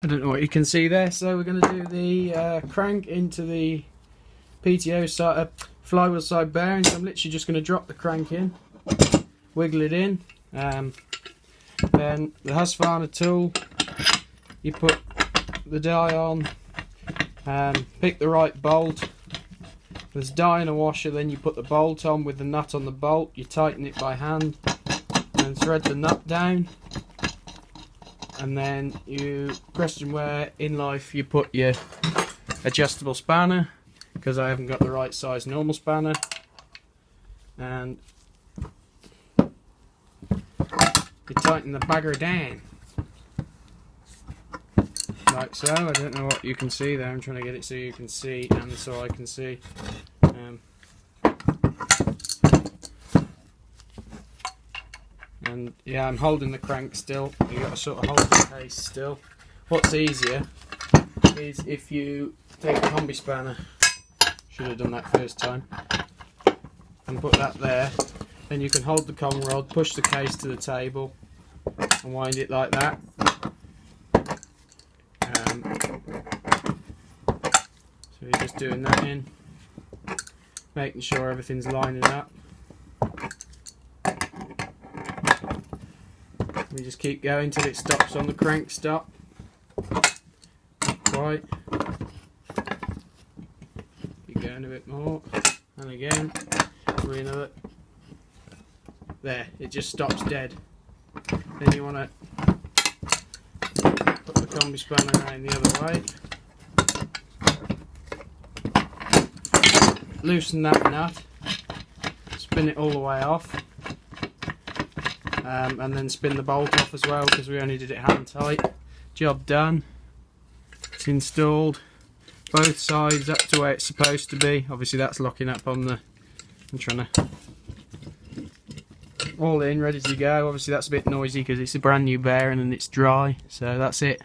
I don't know what you can see there, so we're going to do the crank into the PTO side, flywheel side bearing. So I'm literally just going to drop the crank in, wiggle it in, then the Husqvarna tool, you put the die on, pick the right bolt. There's die and a washer, then you put the bolt on with the nut on the bolt, you tighten it by hand and thread the nut down. And then you, question where in life you put your adjustable spanner, because I haven't got the right size normal spanner, and you tighten the bagger down like so. I don't know what you can see there, I'm trying to get it so you can see and so I can see. And yeah, I'm holding the crank still. You got to sort of hold the case still. What's easier is if you take a combi spanner, should have done that first time, and put that there. Then you can hold the con rod, push the case to the table, and wind it like that. So you're just doing that in, making sure everything's lining up. We just keep going till it stops on the crank stop. Not quite. Keep going a bit more. And again. Three another. There, it just stops dead. Then you want to put the combi spanner around the other way. Loosen that nut. Spin it all the way off. And then spin the bolt off as well, because we only did it hand tight. Job done. It's installed both sides up to where it's supposed to be. Obviously that's locking up on the, I'm trying to, all in, ready to go. Obviously that's a bit noisy because it's a brand new bearing and it's dry, so that's it.